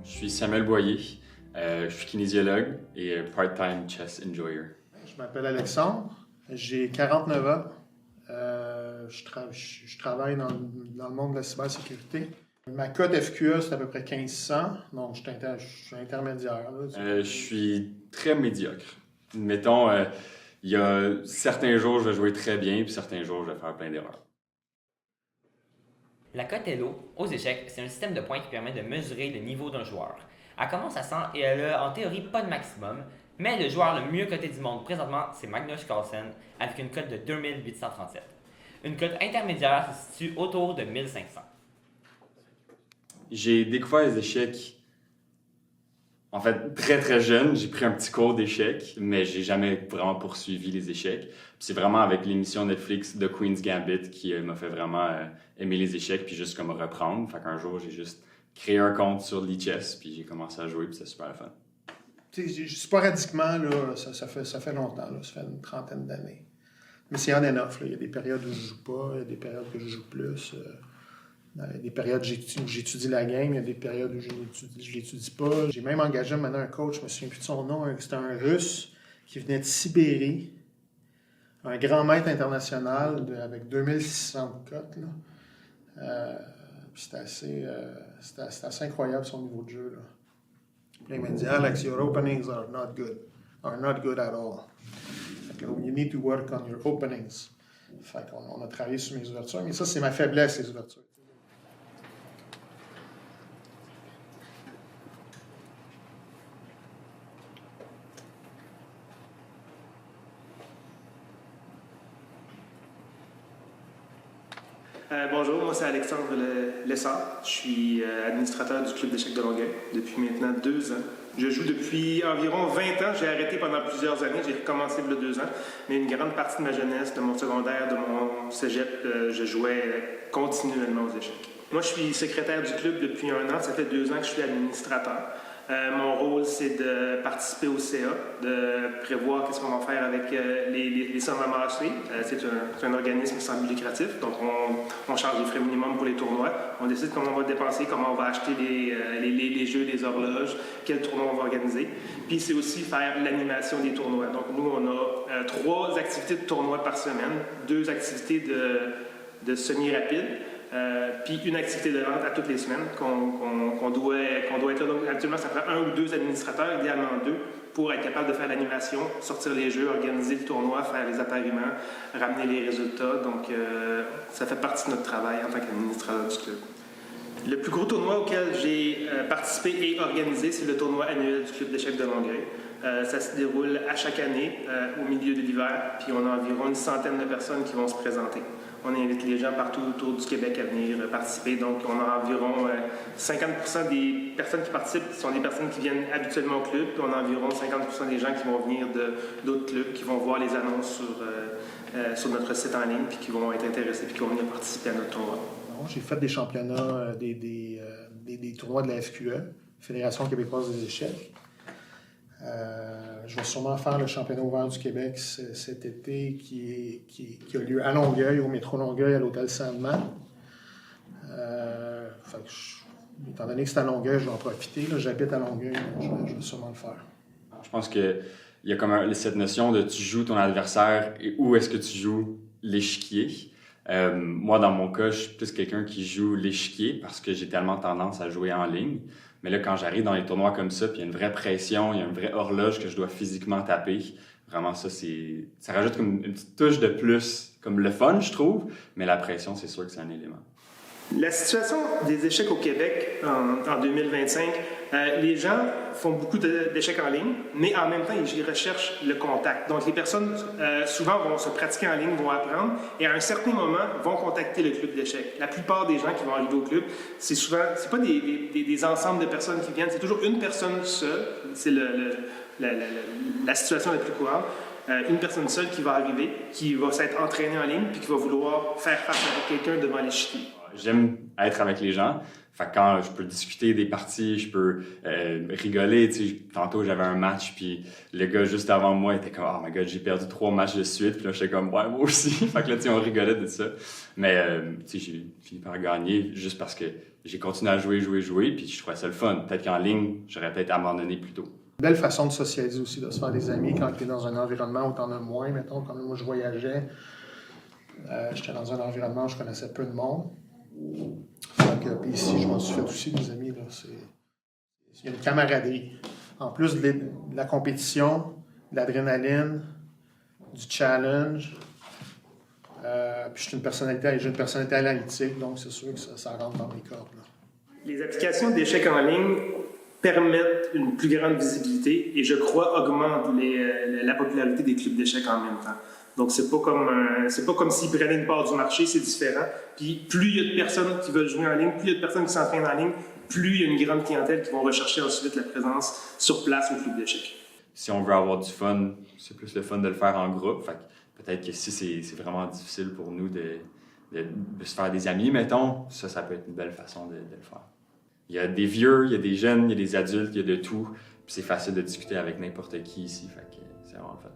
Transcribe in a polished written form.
Je suis Samuel Boyer, je suis kinésiologue et part-time chess enjoyer. Je m'appelle Alexandre, j'ai 49 ans, je travaille dans le monde de la cybersécurité. Ma cote FQE, c'est à peu près 1500, donc je suis intermédiaire. Je suis très médiocre. Mettons, il y a certains jours, je vais jouer très bien, puis certains jours, je vais faire plein d'erreurs. La cote Elo aux échecs, c'est un système de points qui permet de mesurer le niveau d'un joueur. Elle commence à 100 et elle a en théorie pas de maximum, mais le joueur le mieux coté du monde présentement, c'est Magnus Carlsen avec une cote de 2837. Une cote intermédiaire se situe autour de 1500. J'ai découvert les échecs, en fait, très très jeune. J'ai pris un petit cours d'échecs, mais j'ai jamais vraiment poursuivi les échecs. Puis c'est vraiment avec l'émission Netflix The Queen's Gambit qui m'a fait vraiment aimer les échecs, puis juste comme reprendre. Fait qu'un jour, j'ai juste créé un compte sur Lichess, puis j'ai commencé à jouer, puis c'est super fun. Sporadiquement, là, ça fait longtemps, là, ça fait une trentaine d'années. Mais c'est on and off. Là. Il y a des périodes où je joue pas, il y a des périodes que je joue plus. Il y a des périodes où j'étudie la game, il y a des périodes où je l'étudie pas. J'ai même engagé maintenant un coach, je me souviens plus de son nom, c'était un Russe qui venait de Sibérie, un grand maître international avec 2600 cotes. C'était assez incroyable son niveau de jeu. Là. Il m'a dit, Alex, your openings are not good at all. You need to work on your openings. Fait qu'on a travaillé sur mes ouvertures, mais ça, c'est ma faiblesse, les ouvertures. Bonjour, moi c'est Alexandre Lessard. Je suis administrateur du club d'échecs de Longueuil depuis maintenant 2 ans. Je joue depuis environ 20 ans. J'ai arrêté pendant plusieurs années. J'ai recommencé il y a 2 ans. Mais une grande partie de ma jeunesse, de mon secondaire, de mon cégep, je jouais continuellement aux échecs. Moi, je suis secrétaire du club depuis 1 an. Ça fait 2 ans que je suis administrateur. Mon rôle, c'est de participer au CA, de prévoir qu'est-ce qu'on va faire avec les sommes amassées. C'est un organisme sans but lucratif, donc on charge les frais minimums pour les tournois. On décide comment on va dépenser, comment on va acheter les jeux, les horloges, quel tournoi on va organiser. Puis c'est aussi faire l'animation des tournois. Donc nous, on a 3 activités de tournoi par semaine, 2 activités de semi-rapide. Puis une activité de vente à toutes les semaines qu'on doit être là. Donc, actuellement, ça prend 1 ou 2 administrateurs, idéalement 2, pour être capable de faire l'animation, sortir les jeux, organiser le tournoi, faire les appariements, ramener les résultats. Donc, ça fait partie de notre travail en tant qu'administrateur du club. Le plus gros tournoi auquel j'ai participé et organisé, c'est le tournoi annuel du club d'échecs de Longueuil. Ça se déroule à chaque année au milieu de l'hiver, puis on a environ une centaine de personnes qui vont se présenter. On invite les gens partout autour du Québec à venir participer. Donc, on a environ 50% des personnes qui participent sont des personnes qui viennent habituellement au club. Puis on a environ 50% des gens qui vont venir d'autres clubs, qui vont voir les annonces sur notre site en ligne, puis qui vont être intéressés, puis qui vont venir participer à notre tournoi. J'ai fait des championnats, des tournois de la FQE, Fédération québécoise des échecs. Je vais sûrement faire le championnat ouvert du Québec cet été qui a lieu à Longueuil, au métro Longueuil, à l'hôtel Sandman. Étant donné que c'est à Longueuil, je vais en profiter. Là, j'habite à Longueuil, je vais sûrement le faire. Je pense qu'il y a comme cette notion de tu joues ton adversaire et où est-ce que tu joues l'échiquier. Moi, dans mon cas, je suis plus quelqu'un qui joue l'échiquier parce que j'ai tellement tendance à jouer en ligne. Mais là, quand j'arrive dans les tournois comme ça, puis il y a une vraie pression, il y a une vraie horloge que je dois physiquement taper, vraiment ça rajoute comme une petite touche de plus, comme le fun, je trouve, mais la pression, c'est sûr que c'est un élément. La situation des échecs au Québec en 2025, les gens font beaucoup d'échecs en ligne, mais en même temps, ils recherchent le contact. Donc, les personnes, souvent, vont se pratiquer en ligne, vont apprendre, et à un certain moment, vont contacter le club d'échecs. La plupart des gens qui vont arriver au club, c'est pas des ensembles de personnes qui viennent, c'est toujours une personne seule. C'est la situation la plus courante. Une personne seule qui va arriver, qui va s'être entraînée en ligne, puis qui va vouloir faire face à quelqu'un devant l'échiquier. J'aime être avec les gens. Fait que quand je peux discuter des parties, je peux rigoler. Tu sais, tantôt, j'avais un match, puis le gars juste avant moi était comme « Oh my God, j'ai perdu 3 matchs de suite. » Puis là, j'étais comme « Ouais, moi aussi. » Fait que là, tu sais, on rigolait de ça. Mais tu sais, j'ai fini par gagner juste parce que j'ai continué à jouer, puis je trouvais ça le fun. Peut-être qu'en ligne, j'aurais peut-être abandonné plus tôt. Belle façon de socialiser aussi, de se faire des amis quand tu es dans un environnement où tu en as moins. Mettons, quand moi je voyageais, j'étais dans un environnement où je connaissais peu de monde. Puis ici, je m'en suis fait aussi des amis. Là. Il y a une camaraderie. En plus de la compétition, de l'adrénaline, du challenge. Puis j'ai une personnalité analytique, donc c'est sûr que ça rentre dans mes cordes. Là. Les applications d'échecs en ligne permettent une plus grande visibilité et, je crois, augmentent la popularité des clubs d'échecs en même temps. Donc, c'est pas comme s'ils prenaient une part du marché, c'est différent. Puis, plus il y a de personnes qui veulent jouer en ligne, plus il y a de personnes qui s'entraînent en ligne, plus il y a une grande clientèle qui vont rechercher ensuite la présence sur place au club d'échecs. Si on veut avoir du fun, c'est plus le fun de le faire en groupe. Fait que peut-être que si c'est vraiment difficile pour nous de se faire des amis, mettons, ça peut être une belle façon de le faire. Il y a des vieux, il y a des jeunes, il y a des adultes, il y a de tout. Puis c'est facile de discuter avec n'importe qui ici. Fait que c'est vraiment le fun.